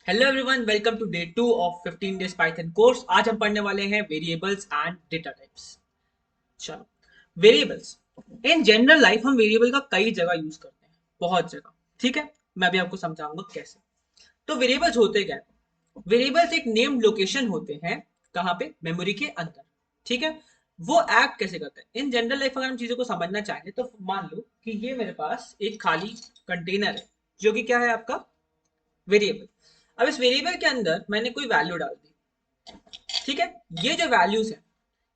Hello everyone, welcome to day 2 of 15 days Python course. आज हम पढ़ने वाले हैं वेरिएबल्स एंड डेटा टाइप्स। चलो, वेरिएबल्स इन जनरल लाइफ हम वेरिएबल का कई जगह यूज करते हैं, बहुत जगह। ठीक है, मैं भी आपको समझाऊंगा कैसे। तो वेरिएबल्स होते क्या है? वेरिएबल्स एक नेम्ड लोकेशन होते हैं। कहाँ पे? मेमोरी के अंदर। ठीक है, वो एक्ट कैसे करते हैं इन जनरल लाइफ? अगर हम चीजों को समझना चाहें तो मान लो कि ये मेरे पास एक खाली कंटेनर है, जो कि क्या है आपका? वेरिएबल। अब इस वेरिएबल के अंदर मैंने कोई वैल्यू डाल दी। ठीक है, ये जो वैल्यूज है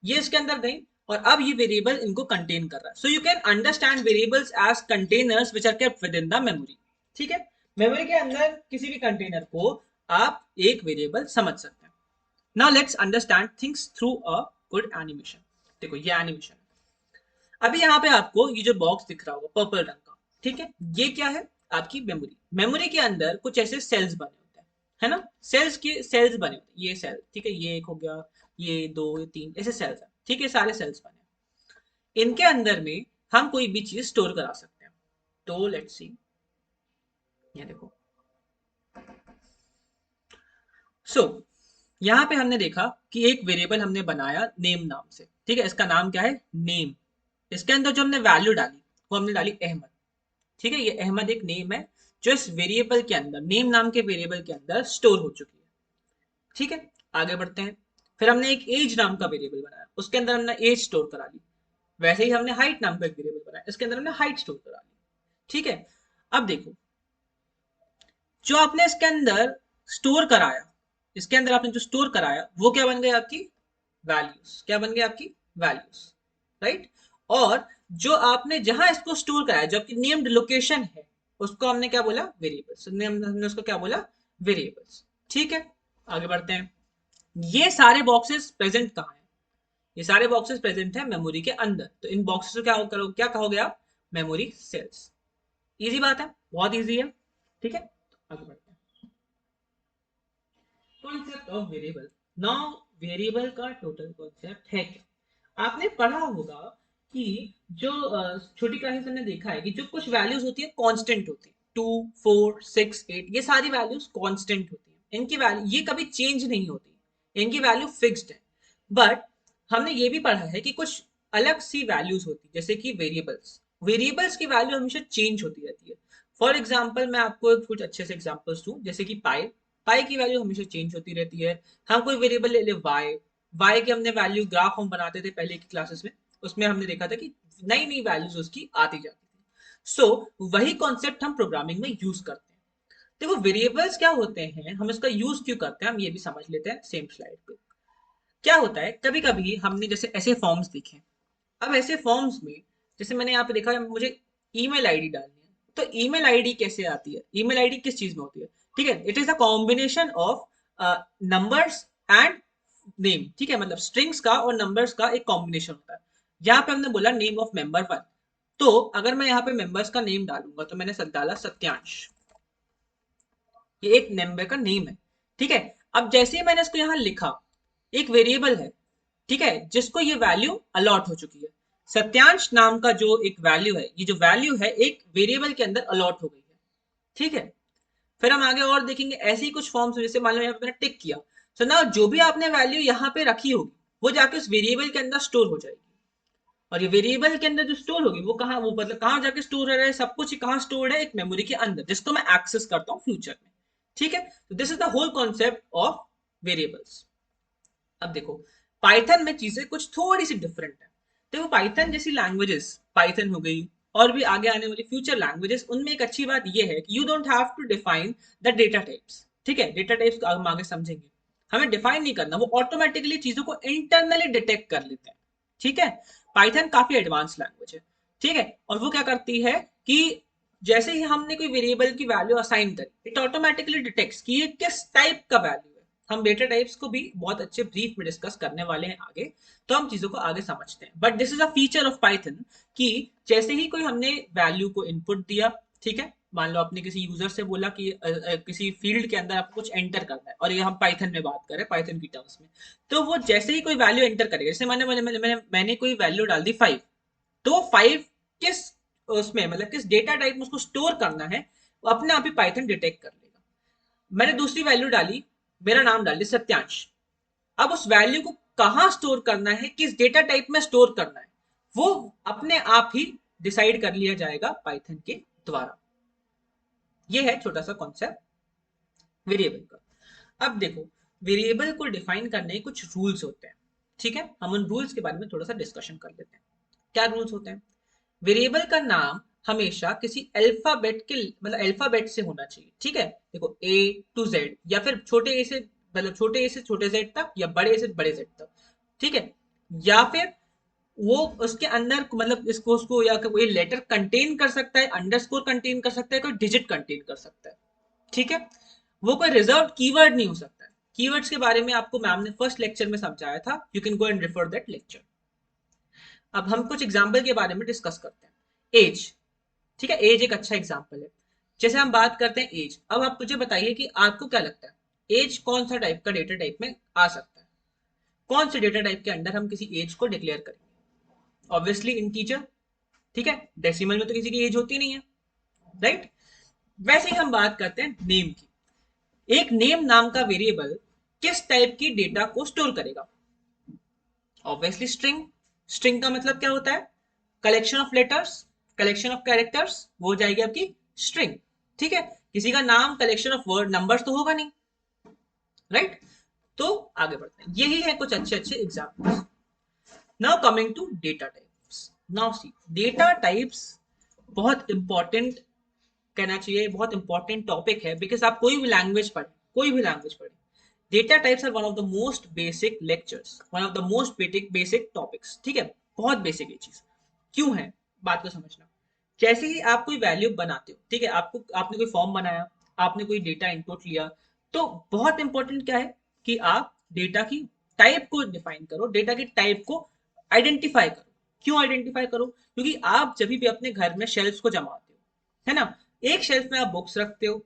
ये इसके अंदर गई, और अब ये वेरिएबल इनको कंटेन कर रहा है। So you can understand variables as containers which are kept within the memory. ठीक है, मेमोरी के अंदर किसी भी कंटेनर को आप एक वेरिएबल समझ सकते हैं। Now let's understand things through a good animation. देखो, ये एनिमेशन अभी यहाँ पे आपको ये जो बॉक्स दिख रहा होगा पर्पल रंग का, ठीक है, ये क्या है? आपकी मेमोरी। मेमोरी के अंदर कुछ ऐसे सेल्स बने होते हैं, है ना? सेल्स के सेल्स बने होते हैं, ये सेल, ठीक है, ये एक हो गया, ये दो, ये तीन, ऐसे सेल्स है। ठीक है, सारे सेल्स बने हैं। इनके अंदर में हम कोई भी चीज स्टोर करा सकते हैं। तो लेट्स सी, ये देखो। सो यहाँ पे हमने देखा कि एक वेरिएबल हमने बनाया नेम नाम से। ठीक है, इसका नाम क्या है? नेम। इसके अंदर जो हमने वैल्यू डाली वो हमने डाली अहमद। ठीक है, ये अहमद एक नेम है जो इस वेरिएबल के अंदर, नेम नाम के वेरिएबल के अंदर स्टोर हो चुकी है। ठीक है, आगे बढ़ते हैं। फिर हमने एक एज नाम का वेरिएबल बनाया, उसके अंदर हमने एज स्टोर करा ली। वैसे ही हमने हाइट नाम का एक वेरिएबल बनाया, इसके अंदर हमने हाइट स्टोर करा ली। ठीक है, अब देखो, जो आपने इसके अंदर स्टोर कराया, इसके अंदर आपने जो स्टोर कराया वो क्या बन गई? आपकी वैल्यूज। क्या बन गई? आपकी वैल्यूज, राइट। और जो आपने जहां इसको स्टोर कराया, जो आपकी नेम्ड लोकेशन है, उसको हमने क्या बोला? वेरिएबल्स। हमने उसको क्या बोला? वेरिएबल्स। ठीक है, आगे बढ़ते हैं। ये सारे बॉक्सेस प्रेजेंट कहाँ है? ये सारे बॉक्सेस प्रेजेंट है मेमोरी के अंदर। तो इन बॉक्सेस को क्या करो, क्या कहोगे आप? Memory cells. इजी बात है, बहुत इजी है। ठीक है, तो आगे बढ़ते हैं। Concept of variable. Now variable का टोटल कॉन्सेप्ट है क्या? आपने पढ़ा होगा कि जो छोटी क्लासेस में देखा है कि जो कुछ वैल्यूज होती है कांस्टेंट होती है, 2, 4, 6, 8, ये सारी वैल्यूज कांस्टेंट होती है। इनकी वैल्यू ये कभी चेंज नहीं होती, इनकी वैल्यू फिक्स्ड है। बट हमने ये भी पढ़ा है कि कुछ अलग सी वैल्यूज होती है, जैसे कि वेरिएबल्स। वेरिएबल्स की वैल्यू हमेशा चेंज होती रहती है। फॉर एग्जाम्पल, मैं आपको कुछ अच्छे से एग्जाम्पल्स दूं, जैसे कि पाई। पाई की वैल्यू हमेशा चेंज होती रहती है। हम कोई वेरिएबल ले ले वाई, वाई की हमने वैल्यू ग्राफ हम बनाते थे पहले की क्लासेस में, उसमें हमने देखा था कि नई नई वैल्यूज उसकी आती जाती थी। सो वही कॉन्सेप्ट हम प्रोग्रामिंग में यूज करते हैं। देखो, वेरिएबल्स क्या होते हैं, हम इसका यूज क्यों करते हैं, हम ये भी समझ लेते हैं सेम स्लाइड पे। क्या होता है, कभी कभी हमने जैसे ऐसे फॉर्म्स देखे। अब ऐसे फॉर्म्स में, जैसे मैंने यहाँ पे देखा है, मुझे ईमेल आईडी डालनी है। तो ईमेल आईडी कैसे आती है? ईमेल आईडी किस चीज में होती है? ठीक है, it is a combination of numbers and name. ठीक है, मतलब स्ट्रिंग्स का और नंबर्स का एक कॉम्बिनेशन होता है। यहाँ पे हमने बोला नेम ऑफ मेंबर वन। तो अगर मैं यहाँ पे मेंबर्स का नेम डालूंगा, तो मैंने डाला सत्यांश। ये एक मेंबर का नेम है। ठीक है, अब जैसे ही मैंने इसको यहाँ लिखा, एक वेरिएबल है, ठीक है, जिसको ये वैल्यू अलॉट हो चुकी है। सत्यांश नाम का जो एक वैल्यू है, ये जो वैल्यू है एक वेरिएबल के अंदर अलॉट हो गई है। ठीक है, फिर हम आगे और देखेंगे ऐसे ही कुछ फॉर्म्स, जैसे मान लो यहाँ पे मैंने टिक किया। सो ना, जो भी आपने वैल्यू यहाँ पे रखी होगी वो जाके उस वेरिएबल के अंदर स्टोर हो जाएगी। और ये वेरिएबल के अंदर जो स्टोर होगी वो कहाँ, वो मतलब कहाँ जाके स्टोर हो रहा है, सब कुछ कहाँ स्टोर है? एक मेमोरी के अंदर, जिसको मैं एक्सेस करता हूँ फ्यूचर में। ठीक है, तो this is the whole concept of variables. अब देखो, पाइथन में चीजें कुछ थोड़ी सी डिफरेंट है। देखो, पाइथन जैसी लैंग्वेजेस, पाइथन हो गई और भी आगे आने वाली फ्यूचर लैंग्वेजेस, उनमें एक अच्छी बात यह है कि you don't have to define the data types. ठीक है, डेटा टाइप्स हम आगे समझेंगे। हमें डिफाइन नहीं करना, वो ऑटोमेटिकली चीजों को इंटरनली डिटेक्ट कर लेते हैं। ठीक है, पाइथन काफी एडवांस लैंग्वेज है। ठीक है, और वो क्या करती है कि जैसे ही हमने कोई वेरिएबल की वैल्यू असाइन करी, इट ऑटोमेटिकली डिटेक्ट्स कि ये किस टाइप का वैल्यू है। हम डेटा टाइप्स को भी बहुत अच्छे ब्रीफ में डिस्कस करने वाले हैं आगे, तो हम चीजों को आगे समझते हैं। But this is a feature of Python कि जैसे ही कोई हमने वैल्यू को इनपुट दिया, ठीक है, मान लो आपने किसी यूजर से बोला कि किसी फील्ड के अंदर आपको कुछ एंटर करना है, और ये हम पाइथन में बात करें, पाइथन की टर्म्स में। तो वो जैसे ही कोई वैल्यू एंटर करेगा, जैसे मैंने कोई वैल्यू डाल दी 5, तो 5 किस उसमें, मतलब किस डेटा टाइप में उसको स्टोर करना है, वो अपने आप ही पाइथन डिटेक्ट कर लेगा। मैंने दूसरी वैल्यू डाली, मेरा नाम डाल दिया सत्यांश। अब उस वैल्यू को कहां स्टोर करना है, किस डेटा टाइप में स्टोर करना है, वो अपने आप ही डिसाइड कर लिया जाएगा पाइथन के द्वारा। ये है छोटा सा कॉन्सेप्ट वेरिएबल का। अब देखो, वेरिएबल को डिफाइन करने के कुछ रूल्स होते हैं, ठीक है, हम उन रूल्स के बारे में थोड़ा सा डिस्कशन कर लेते हैं। क्या रूल्स होते हैं? वेरिएबल का नाम हमेशा किसी अल्फाबेट के, मतलब अल्फाबेट से होना चाहिए, ठीक है। देखो ए टू जेड, या फिर छोटे ए से, मतलब छोटे ए से छोटे जेड तक, या बड़े ए से बड़े जेड तक, ठीक है। या फिर वो उसके अंदर, मतलब इसको उसको या कोई लेटर कंटेन कर सकता है, अंडरस्कोर कंटेन कर सकता है, कोई डिजिट कंटेन कर सकता है, ठीक है। वो कोई रिजर्व कीवर्ड नहीं हो सकता है। कीवर्ड्स के बारे में आपको मैम ने फर्स्ट लेक्चर में समझाया था, you can go and refer that lecture. अब हम कुछ एग्जाम्पल के बारे में डिस्कस करते हैं। एज, ठीक है, एज एक अच्छा एग्जाम्पल है। जैसे हम बात करते हैं एज, अब आप मुझे बताइए कि आपको क्या लगता है एज कौन सा टाइप का डेटा टाइप में आ सकता है, कौन से डेटा टाइप के अंडर हम किसी एज को डिक्लेयर करेंगे? ऑब्वियसली इंटीजर, ठीक है, डेसिमल में तो किसी की एज होती नहीं है, राइट। वैसे ही हम बात करते हैं नेम की। एक नेम नाम का वेरिएबल किस टाइप की डेटा को स्टोर करेगा? Obviously string. स्ट्रिंग का मतलब क्या होता है? Collection of letters, collection of characters, वो हो जाएगी आपकी स्ट्रिंग, ठीक है। किसी का नाम कलेक्शन ऑफ वर्ड नंबर्स तो होगा नहीं, राइट। तो आगे बढ़ते हैं, यही है कुछ अच्छे अच्छे examples. Now coming to data types. Now see, data types बहुत इंपॉर्टेंट, कहना चाहिए बहुत इंपॉर्टेंट टॉपिक है, बिकॉज आप कोई भी लैंग्वेज पढ़े, कोई भी लैंग्वेज पढ़े, data types are one of the most basic lectures, one of the most basic topics, ठीक है। बहुत बेसिक ये चीज क्यों है, बात को समझना। जैसे ही आप कोई वैल्यू बनाते हो, ठीक है, आपको, आपने कोई फॉर्म बनाया, आपने कोई डेटा इनपुट लिया, तो बहुत इंपॉर्टेंट क्या है कि आप डेटा की टाइप को डिफाइन करो, डेटा की टाइप को आइडेंटिफाई करो। क्यों आइडेंटिफाई करो? क्योंकि आप जब भी अपने घर में शेल्फ को जमाते हो, है ना, एक शेल्फ में आप बुक्स रखते हो,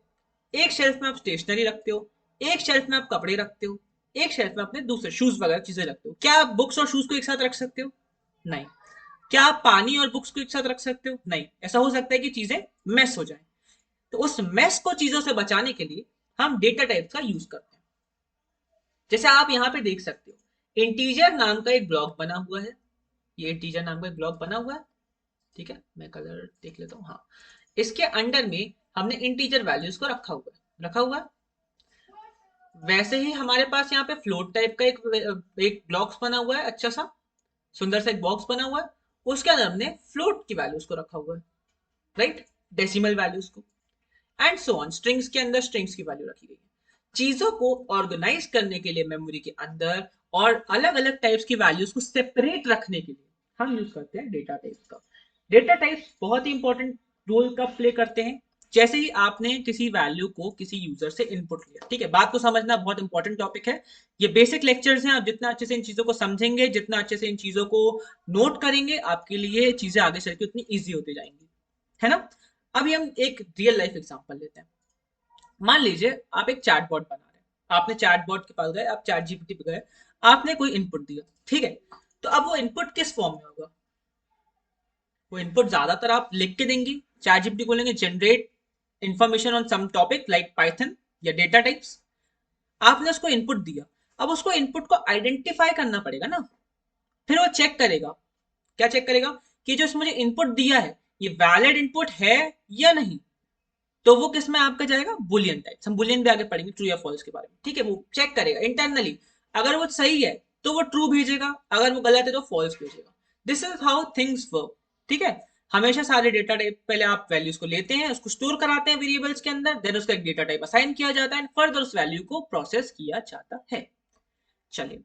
एक शेल्फ में आप स्टेशनरी रखते हो, एक शेल्फ में आप कपड़े रखते हो, एक शेल्फ में अपने दूसरे शूज वगैरह चीजें रखते हो। क्या आप बुक्स और शूज को एक साथ रख सकते हो? नहीं। क्या आप पानी और बुक्स को एक साथ रख सकते हो? नहीं। ऐसा हो सकता है कि चीजें मेस हो जाए। तो उस मेस को चीजों से बचाने के लिए हम डेटा टाइप का यूज करते हैं। जैसे आप यहाँ पे देख सकते हो, इंटीजर नाम का एक ब्लॉक बना हुआ है, ये इंटीजर नाम का एक ब्लॉक बना हुआ है, ठीक है, मैं कलर देख लेता हूँ, हाँ। इसके अंडर में हमने इंटीजर वैल्यूज को रखा हुआ है। वैसे ही हमारे पास यहाँ पे फ्लोट टाइप का एक ब्लॉक्स बना हुआ है, अच्छा सा सुंदर सा एक बॉक्स बना हुआ है, उसके अंदर हमने फ्लोट की वैल्यूज को रखा हुआ है, राइट, डेसिमल वैल्यूज को, एंड सो ऑन। स्ट्रिंग्स के अंदर स्ट्रिंग्स की वैल्यू रखी गई है। चीजों को ऑर्गेनाइज करने के लिए मेमोरी के अंदर, और अलग अलग टाइप्स की वैल्यूज को सेपरेट रखने के लिए हम यूज करते हैं डेटा टाइप्स का। डेटा टाइप्स बहुत ही इंपॉर्टेंट रोल का प्ले करते हैं। जैसे ही आपने किसी वैल्यू को किसी यूजर से इनपुट लिया, ठीक है, बात को समझना बहुत इंपॉर्टेंट टॉपिक है। ये बेसिक लेक्चर्स हैं, आप जितना अच्छे से इन चीजों को समझेंगे, जितना अच्छे से इन चीजों को नोट करेंगे, आपके लिए चीजें आगे चल के उतनी ईजी होती जाएंगी, है ना। अभी हम एक रियल लाइफ एग्जांपल लेते हैं। मान लीजिए आप एक चैटबॉट बना रहे हैं, आपने चैटबॉट के पास गए, आप चैट जीपीटी पे गए, आपने कोई इनपुट दिया, ठीक है। तो अब वो इनपुट किस फॉर्म में होगा? वो इनपुट ज्यादातर आप लिख के देंगी, चैट जीपीटी बोलेंगे generate information on some topic like Python या डेटा टाइप्स। आपने उसको इनपुट दिया, अब उसको इनपुट को आइडेंटिफाई करना पड़ेगा ना। फिर वो चेक करेगा, क्या चेक करेगा कि जो मुझे इनपुट दिया है ये वैलिड इनपुट है या नहीं। तो वो किस में आपका जाएगा? Boolean types. हम बुलियन भी आगे पढ़ेंगे, ट्रू या फॉल्स के बारे में, ठीक है। वो चेक करेगा इंटरनली, अगर वो सही है तो वो ट्रू भेजेगा, अगर वो गलत है तो फॉल्स भेजेगा। This is how things work, ठीक है। हमेशा सारे डेटा टाइप, पहले आप वैल्यूज को लेते हैं, उसको स्टोर कराते हैं वेरिएबल्स के अंदर, देन उसका एक डेटा टाइप असाइन किया जाता है, फर्दर उस वैल्यू को प्रोसेस किया जाता है। चलिए,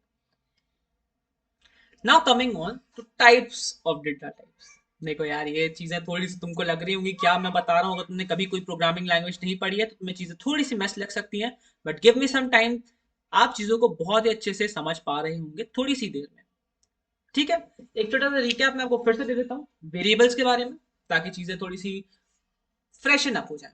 now coming on two types of data types. देखो यार, ये चीजें थोड़ी सी तुमको लग रही होंगी क्या मैं बता रहा हूँ, अगर तुमने कभी कोई प्रोग्रामिंग लैंग्वेज नहीं पढ़ी है तो तुम्हें चीजें थोड़ी सी मैस लग सकती हैं, but give me some time, आप चीजों को बहुत ही अच्छे से समझ पा रहे होंगे थोड़ी सी देर में, ठीक है। एक छोटा सा रिकैप मैं आपको फिर से दे देता हूँ वेरिएबल्स के बारे में, ताकि चीजें थोड़ी सी फ्रेशन अप हो जाए।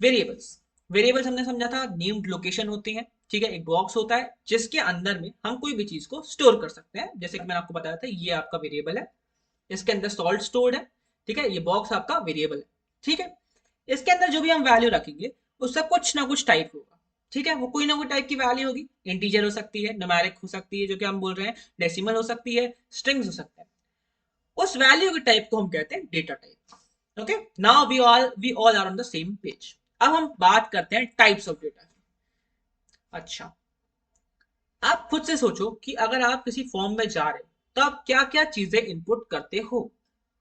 वेरिएबल्स, वेरिएबल्स हमने समझा था नेम्ड लोकेशन होती है, ठीक है, एक बॉक्स होता है जिसके अंदर में हम कोई भी चीज को स्टोर कर सकते हैं। जैसे कि मैंने आपको बताया था, ये आपका वेरिएबल है, इसके अंदर सॉल्ट स्टोर्ड है, ठीक है, ये बॉक्स आपका वेरिएबल है, ठीक है। इसके अंदर जो भी हम वैल्यू रखेंगे उसका कुछ ना कुछ टाइप होगा, ठीक है, वो कोई ना कोई टाइप की वैल्यू होगी, इंटीजर हो सकती है, न्यूमेरिक हो सकती है जो कि हम बोल रहे हैं, डेसिमल हो सकती है, स्ट्रिंग्स हो सकता है। उस वैल्यू के टाइप को हम कहते हैं data type. Okay, now we all are on the same page. अब हम बात करते हैं टाइप्स ऑफ डेटा। अच्छा, आप खुद से सोचो कि अगर आप किसी फॉर्म में जा रहे हो तो आप क्या क्या चीजें इनपुट करते हो।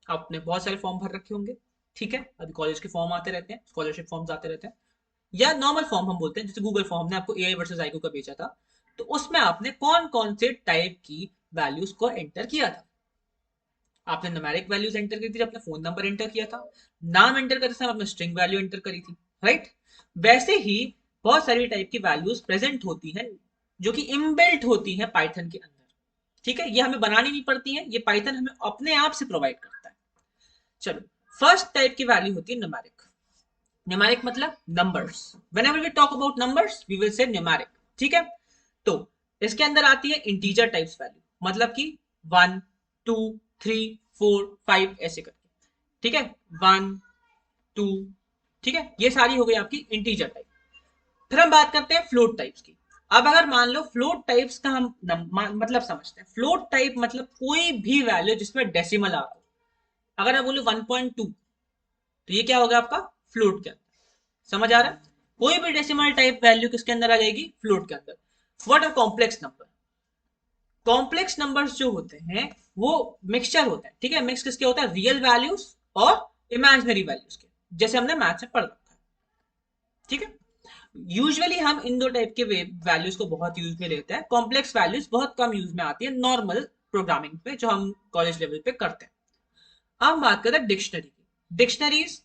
आपने बहुत सारे फॉर्म भर रखे होंगे, ठीक है, अभी कॉलेज के फॉर्म आते रहते हैं, स्कॉलरशिप फॉर्म्स आते रहते हैं, या नॉर्मल फॉर्म हम बोलते हैं, जैसे गूगल फॉर्म ने आपको एआई वर्सेस आईक्यू का भेजा था, तो उसमें आपने कौन कौन से टाइप की वैल्यूज को एंटर किया था। आपने न्यूमेरिक वैल्यूज एंटर करी थी, अपना फोन नंबर एंटर किया था, नाम एंटर करते समय आपने स्ट्रिंग वैल्यू एंटर करी थी, राइट। वैसे ही बहुत सारी टाइप की वैल्यूज प्रेजेंट होती हैं जो कि इनबिल्ट होती हैं पाइथन के अंदर, ठीक है, ये हमें बनानी नहीं पड़ती हैं, ये पाइथन हमें अपने आप से प्रोवाइड करता है। चलो, फर्स्ट टाइप की वैल्यू होती है न्यूमेरिक। न्यूमेरिक मतलब numbers, whenever we talk about numbers we will say numeric, ठीक है। तो इसके अंदर आती है इंटीजर टाइप्स वैल्यू, मतलब कि 1 2 3 4 5 ऐसे करके, ठीक है, 1 2, ठीक है, ये सारी हो गई आपकी इंटीजर टाइप। फिर हम बात करते हैं फ्लोट टाइप्स की। अब अगर मान लो फ्लोट टाइप्स का हम मतलब समझते हैं, फ्लोट टाइप मतलब कोई भी वैल्यू जिसमें डेसिमल आ रहा हो। अगर मैं बोलूं 1.2, तो ये क्या होगा आपका फ्लोट के अंदर, समझ आ रहा है। कोई भी डेसिमल टाइप वैल्यू किसके अंदर आ जाएगी, फ्लोट के अंदर। What are complex number, complex numbers जो होते हैं वो मिक्सचर होता है, ठीक है, मिक्स किसके होता है, रियल वैल्यूज और इमेजिनरी वैल्यूज के, जैसे हमने मैथ में पढ़ रखा है, ठीक है। यूजुअली हम इन दो टाइप के वैल्यूज को बहुत यूज में लेते हैं, कॉम्प्लेक्स वैल्यूज बहुत कम यूज में आती है नॉर्मल प्रोग्रामिंग पे जो हम कॉलेज लेवल पे करते हैं। अब हम बात करते हैं डिक्शनरी की। डिक्शनरीज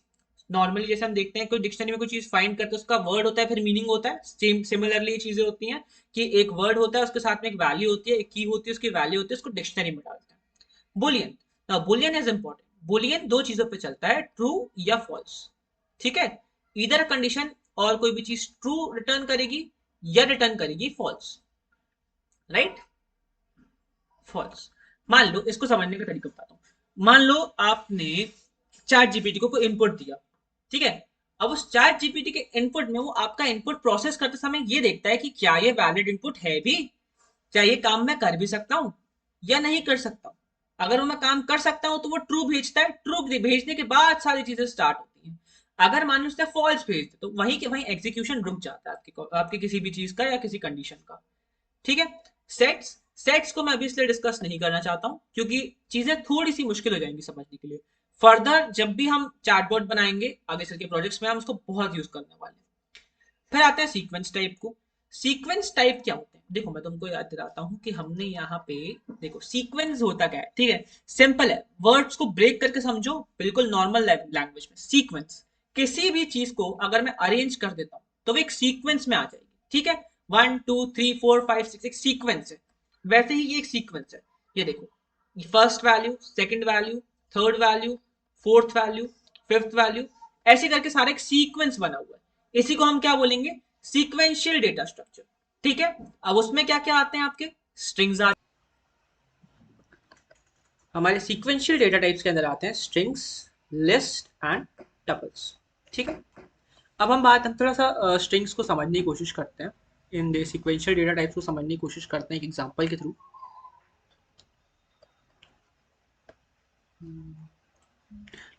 नॉर्मली जैसे हम देखते हैं कोई डिक्शनरी में कोई चीज फाइंड करते हैं, उसका वर्ड होता है फिर मीनिंग होता है, सेम सिमिलरली ये चीजें होती हैं कि एक वर्ड होता है उसके साथ में एक वैल्यू होती है, एक की होती है, उसकी वैल्यू होती है, उसको डिक्शनरी में डालते हैं। Boolean, now Boolean is important. Boolean दो चीजों पे चलता है, ट्रू या फॉल्स, ठीक है। इधर कंडीशन और कोई भी चीज ट्रू रिटर्न करेगी या रिटर्न करेगी फॉल्स, राइट, फॉल्स। मान लो, इसको समझने का तरीका बताता हूँ। मान लो आपने चैट जीपीटी को कोई इनपुट दिया, ठीक है। अब उस चैट जीपीटी के इनपुट में वो आपका इनपुट प्रोसेस करते समय ये देखता है कि क्या ये वैलिड इनपुट है भी, क्या ये काम मैं कर भी सकता हूँ या नहीं कर सकता हूँ। अगर वो मैं काम कर सकता हूँ तो वो ट्रू भेजता है, ट्रू भेजने के बाद सारी चीजें स्टार्ट होती हैं। अगर मान लो उसने फॉल्स भेज दिया तो वहीं के वहीं एग्जीक्यूशन रुक जाता है आपके किसी भी चीज का या किसी कंडीशन का, ठीक है। सेट्स, सेट्स को मैं अभी इसलिए डिस्कस नहीं करना चाहता हूं क्योंकि चीजें थोड़ी सी मुश्किल हो जाएंगी समझने के लिए। फर्दर जब भी हम चैटबॉट बनाएंगे आगे चल के प्रोजेक्ट्स में हम उसको बहुत यूज करने वाले हैं। फिर आते हैं सीक्वेंस टाइप को। सीक्वेंस टाइप क्या होते हैं, देखो मैं तुमको याद दिलाता हूँ कि हमने यहाँ पे, देखो सीक्वेंस होता क्या है, ठीक है, सिंपल है, वर्ड्स को ब्रेक करके समझो, बिल्कुल नॉर्मल लैंग्वेज में। सीक्वेंस, किसी भी चीज को अगर मैं अरेंज कर देता हूँ तो वो एक सीक्वेंस में आ जाएगी, ठीक है। 1 2 3 4 5 6 एक सीक्वेंस है, वैसे ही ये एक सीक्वेंस है। ये देखो, first value, second value, third value, fourth value, fifth value, ऐसे करके सारा एक सीक्वेंस बना हुआ है। इसी को हम क्या बोलेंगे, सीक्वेंशियल डेटा स्ट्रक्चर, ठीक है। अब उसमें क्या क्या आते हैं आपके, स्ट्रिंग्स आते हैं। हमारे सीक्वेंशियल डेटा टाइप्स के अंदर आते हैं स्ट्रिंग्स, लिस्ट एंड टपल्स, ठीक है। अब हम थोड़ा सा स्ट्रिंग्स को समझने की कोशिश करते हैं, इन सीक्वेंशियल डेटा टाइप्स को समझने की कोशिश करते हैं एक एग्जांपल के थ्रू।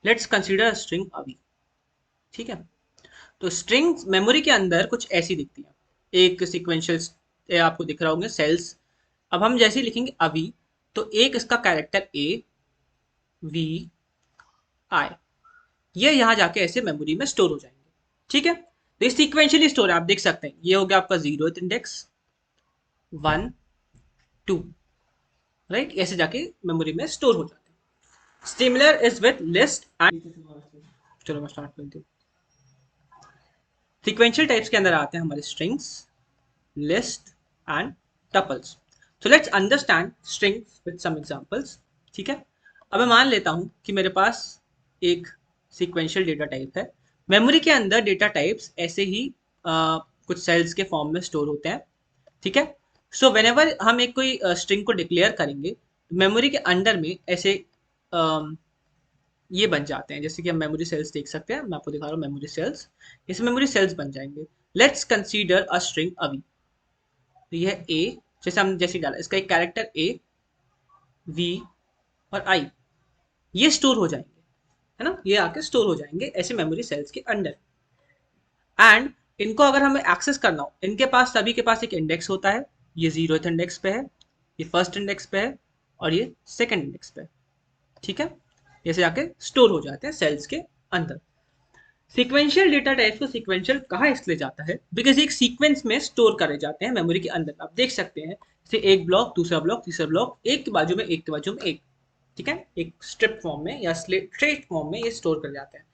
लेट्स कंसीडर स्ट्रिंग अभी, ठीक है। तो स्ट्रिंग मेमोरी के अंदर कुछ ऐसी दिखती है, एक सीक्वेंशियल आपको दिख रहा होंगे सेल्स। अब हम जैसे ही लिखेंगे अभी, तो एक इसका कैरेक्टर ए वी आई, ये यहाँ जाके ऐसे मेमोरी में स्टोर हो जाएंगे, ठीक है। तो ये सीक्वेंशियली स्टोर है, आप देख सकते हैं, ये हो गया आपका 0th इंडेक्स, 1 2, राइट, ऐसे जाके मेमोरी में स्टोर हो जाते हैं। Similar is with list and, चलो मैं स्टार्ट करती हूँ। सीक्वेंशियल टाइप्स के अंदर आते हैं हमारे strings, list and tuples. So let's understand strings with some examples, ठीक है। अब मैं मान लेता हूं कि मेरे पास एक सीक्वेंशियल डेटा टाइप है, मेमोरी के अंदर डेटा टाइप्स ऐसे ही कुछ सेल्स के फॉर्म में स्टोर होते हैं, ठीक है। सो व्हेनेवर हम एक कोई स्ट्रिंग को डिक्लेयर करेंगे, मेमोरी के अंदर में ऐसे ये बन जाते हैं, जैसे कि हम मेमोरी सेल्स देख सकते हैं, मैं आपको दिखा रहा हूँ मेमोरी सेल्स, जैसे मेमोरी सेल्स बन जाएंगे। लेट्स कंसीडर अ स्ट्रिंग अभी, तो यह ए, जैसे हमने जैसे डाला इसका एक कैरेक्टर ए, वी और आई, ये स्टोर हो जाएंगे, है ना, ये आके स्टोर हो जाएंगे ऐसे मेमोरी सेल्स के अंदर। एंड इनको अगर हमें एक्सेस करना हो, इनके पास सभी के पास एक इंडेक्स होता है, ये 0th इंडेक्स पे है, ये फर्स्ट इंडेक्स पे है और ये सेकंड इंडेक्स पे है, ठीक है, जैसे जाके स्टोर हो जाते हैं सेल्स के अंदर। सीक्वेंशियल डेटा टाइप को सीक्वेंशियल कहा इसलिए जाता है बिकॉज एक सीक्वेंस में स्टोर करे जाते हैं मेमोरी के अंदर। आप देख सकते हैं जैसे एक ब्लॉक, दूसरा ब्लॉक, तीसरा ब्लॉक, एक के बाजू में एक के बाजू में एक, ठीक है, एक स्ट्रिप फॉर्म में या स्ट्रेट फॉर्म में ये स्टोर कर जाते हैं।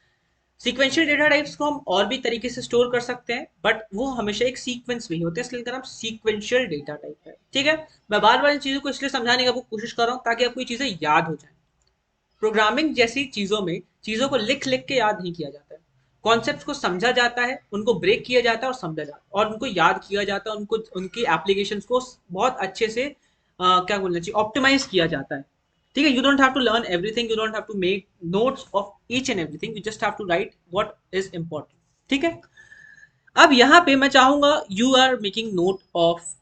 सीक्वेंशियल डेटा टाइप्स को हम और भी तरीके से स्टोर कर सकते हैं, बट वो हमेशा एक सीक्वेंस में ही होते हैं, इसलिए इनका नाम सीक्वेंशियल डेटा टाइप है, ठीक है। मैं बार बार इन चीजों को इसलिए समझाने की आपको कोशिश कर रहा हूँ ताकि आपको ये चीजें याद हो जाए। प्रोग्रामिंग जैसी चीजों में चीजों को लिख लिख के याद नहीं किया जाता है, कॉन्सेप्ट्स को समझा जाता है, उनको ब्रेक किया जाता है और समझा जाता है और उनको याद किया जाता है, उनको उनकी एप्लीकेशंस को बहुत अच्छे से क्या बोलना चाहिए, ऑप्टिमाइज किया जाता है, ठीक है। You don't have to learn everything, you don't have to make notes of each and everything, you just have to write what is important, ठीक है। अब यहाँ पे मैं चाहूंगा you are making note of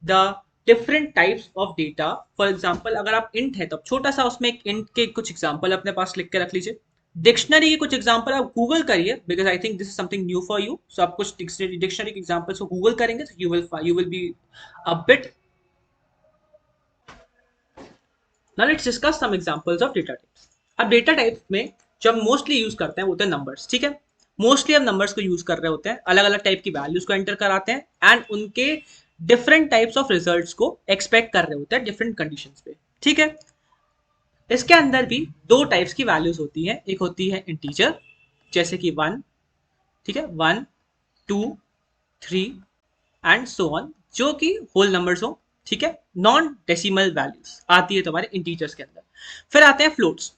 the different types of data. For example अगर आप int है तो छोटा सा उसमें एक इंट के कुछ एग्जाम्पल अपने पास लिख के रख लीजिए। डिक्शनरी के कुछ एग्जाम्पल आप गूगल करिए because I think this is something new for you, so आप कुछ डिक्शनरी के एग्जाम्पल्स को गूगल करेंगे तो you will be a bit. Now let's discuss some examples of data types. अब डेटा टाइप में जो हम मोस्टली यूज करते हैं वो होते हैं नंबर्स, ठीक है। मोस्टली हम नंबर्स को यूज कर रहे होते हैं, अलग अलग टाइप की वैल्यूज को एंटर कराते हैं एंड उनके डिफरेंट टाइप्स ऑफ रिजल्ट्स को एक्सपेक्ट कर रहे होते हैं डिफरेंट कंडीशंस पे, ठीक है। इसके अंदर भी दो टाइप्स की वैल्यूज होती हैं, एक होती है इंटीजर जैसे कि 1, ठीक है, 1, 2, 3 एंड सो ऑन, जो कि होल नंबर्स हो, ठीक है। नॉन डेसिमल वैल्यूज आती है तुम्हारे इंटीजर्स के अंदर। फिर आते हैं फ्लोट्स,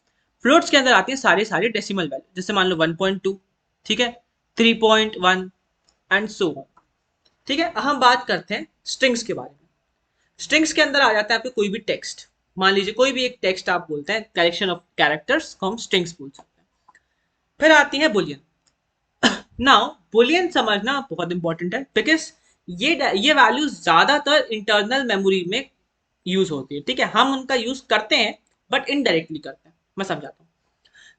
फ्लोट्स के अंदर आती है सारे सारे डेसिमल वैल्यू, जैसे मान लो 1.2, ठीक है, 3.1 एंड सो ऑन, ठीक है। हम बात करते हैं स्ट्रिंग्स के बारे में। स्ट्रिंग्स के अंदर आ जाता है आपके कोई भी टेक्स्ट, मान लीजिए कोई भी एक टेक्स्ट आप बोलते हैं, कलेक्शन ऑफ कैरेक्टर्स को हम स्ट्रिंग्स बोल सकते हैं। फिर आती है बुलियन। नाउ बुलियन समझना बहुत इंपॉर्टेंट है बिकॉज ये वैल्यूज ज्यादातर इंटरनल मेमोरी में यूज होती है, ठीक है। हम उनका यूज करते हैं बट इनडायरेक्टली करते हैं, मैं समझाता हूँ।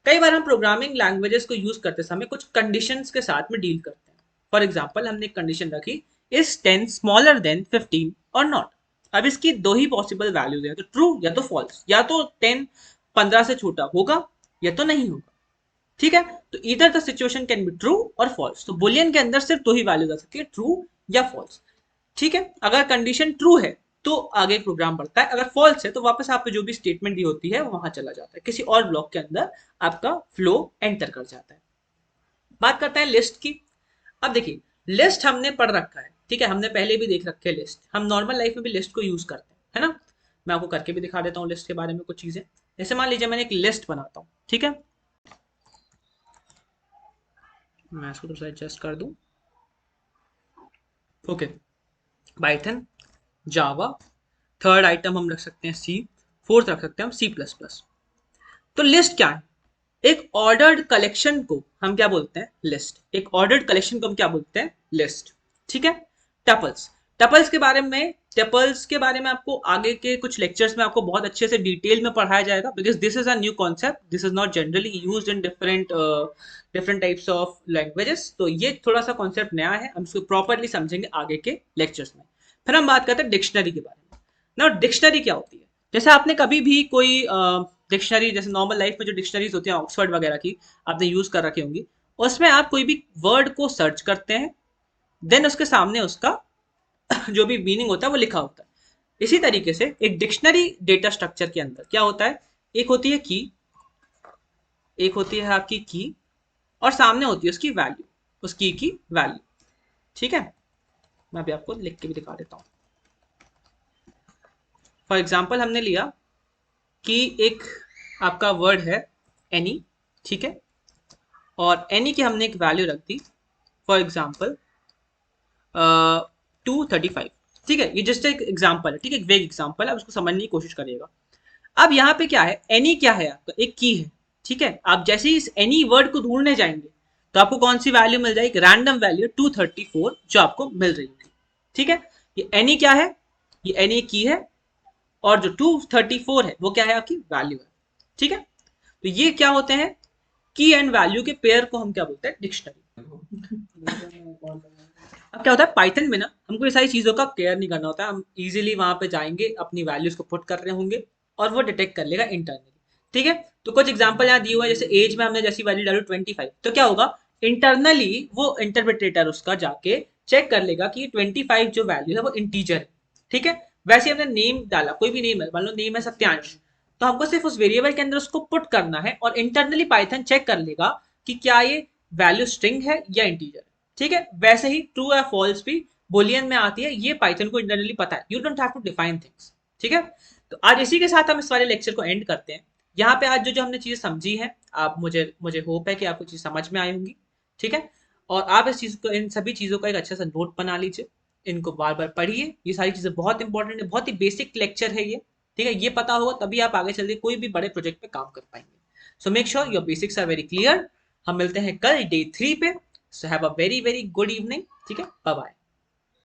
कई बार हम प्रोग्रामिंग लैंग्वेजेस को यूज करते समय कुछ कंडीशंस के साथ में डील करते हैं। फॉर एग्जांपल हमने एक कंडीशन रखी, इज 10 स्मॉलर देन 15 और नॉट। अब इसकी दो ही पॉसिबल वैल्यूज है, तो ट्रू या तो फॉल्स, या तो 10 15 से छोटा होगा या तो नहीं होगा, ठीक है। तो इधर the situation can be true और फॉल्स, तो बुलियन के अंदर सिर्फ दो ही वैल्यूज आ सकती है, ट्रू या फॉल्स, ठीक है। अगर कंडीशन ट्रू है तो आगे प्रोग्राम बढ़ता है, अगर फॉल्स है तो वापस आप पे जो भी स्टेटमेंट दी होती है वहां चला जाता है, किसी और ब्लॉक के अंदर आपका फ्लो एंटर कर जाता है। बात करते हैं लिस्ट की। अब देखिए लिस्ट हमने पढ़ रखा है, ठीक है, हमने पहले भी देख रखे है लिस्ट, हम नॉर्मल लाइफ में भी लिस्ट को यूज करते हैं, है ना। मैं आपको करके भी दिखा देता हूँ लिस्ट के बारे में कुछ चीजें। जैसे मान लीजिए मैंने एक लिस्ट बनाता हूँ, ठीक है, मैं इसको थोड़ा सा एडजस्ट कर दूं, ओके। पाइथन, जावा, थर्ड आइटम हम रख सकते हैं सी, फोर्थ रख सकते हैं हम सी प्लस प्लस। तो लिस्ट क्या है, एक ऑर्डर्ड कलेक्शन को हम क्या बोलते हैं, लिस्ट। एक ऑर्डर्ड कलेक्शन को हम क्या बोलते हैं, लिस्ट, ठीक है। टपल्स, टपल्स के बारे में आपको आगे के कुछ लेक्चर्स में आपको बहुत अच्छे से डिटेल में पढ़ाया जाएगा because this is a new concept, this is not generally used in different types of languages, तो ये थोड़ा सा कॉन्सेप्ट नया है, हम इसको प्रॉपरली समझेंगे आगे के लेक्चर्स में। फिर हम बात करते हैं डिक्शनरी के बारे में। ना डिक्शनरी क्या होती है, जैसे आपने कभी भी कोई डिक्शनरी, जैसे नॉर्मल लाइफ में जो डिक्शनरीज होती हैं ऑक्सफर्ड वगैरह की आपने यूज कर रखी होंगी, उसमें आप कोई भी वर्ड को सर्च करते हैं, देन उसके सामने उसका जो भी मीनिंग होता है वो लिखा होता है। इसी तरीके से एक डिक्शनरी डेटा स्ट्रक्चर के अंदर क्या होता है, एक होती है की, एक होती है आपकी की और सामने होती है उसकी वैल्यू, उस की वैल्यू, ठीक है। मैं अभी आपको लिख के भी दिखा देता हूँ। फॉर एग्जाम्पल हमने लिया कि एक आपका वर्ड है एनी, ठीक है, और एनी की हमने एक वैल्यू रख दी फॉर एग्जाम्पल 235, ठीक है। ये जस्ट एक एग्जाम्पल है, ठीक है, एक वेग एग्जाम्पल है, आप उसको समझने की कोशिश करिएगा। अब यहाँ पे क्या है, एनी क्या है आपका, एक की है, ठीक है। आप जैसे ही इस एनी वर्ड को ढूंढने जाएंगे तो आपको कौन सी वैल्यू मिल जाएगी, रैंडम वैल्यू 234 जो आपको मिल रही होगी। ठीक है, ये एनी क्या है, ये एनी की है, और जो 234 है वो क्या है, आपकी वैल्यू है। ठीक है, तो ये क्या होते हैं, की एंड वैल्यू के पेयर को हम क्या बोलते हैं, डिक्शनरी। अब क्या होता है पाइथन में ना, हमको ये सारी चीजों का केयर नहीं करना होता है, हम इजीली वहां पे जाएंगे, अपनी वैल्यूज को पुट कर रहे होंगे और वो डिटेक्ट कर लेगा इंटरनली। ठीक है, तो कुछ एग्जांपल यहाँ दिए हुए हैं, जैसे एज में हमने जैसी वैल्यू डाली 25, तो क्या होगा, इंटरनली वो इंटरप्रिटेटर उसका जाके चेक कर लेगा कि 25 जो वैल्यू है वो इंटीजर है। ठीक है, वैसे हमने नेम डाला, कोई भी नेम है, मान लो नेम है सत्यांश, तो हमको सिर्फ उस वेरिएबल के अंदर उसको पुट करना है और इंटरनली पाइथन चेक कर लेगा कि क्या ये वैल्यू स्ट्रिंग है या इंटीजर। ठीक है, वैसे ही ट्रू या फॉल्स भी बोलियन में आती है, ये पाइथन को इंटरनली पता है, you don't have to define things. ठीक है, तो आज इसी के साथ हम इस वाले लेक्चर को एंड करते हैं। यहाँ पे आज जो जो हमने चीजें समझी हैं, आप मुझे मुझे होप है कि आपको चीज समझ में आई होंगी। ठीक है, और आप इस चीज को, इन सभी चीजों का एक अच्छा सा नोट बना लीजिए, इनको बार बार पढ़िए, ये सारी चीजें बहुत इंपॉर्टेंट है, बहुत ही बेसिक लेक्चर है ये। ठीक है, ये पता होगा तभी आप आगे चल के कोई भी बड़े प्रोजेक्ट पे काम कर पाएंगे। So make sure your basics are very clear. हम मिलते हैं कल डे 3 पे। So have a very very good evening. ठीक है, बाय बाय।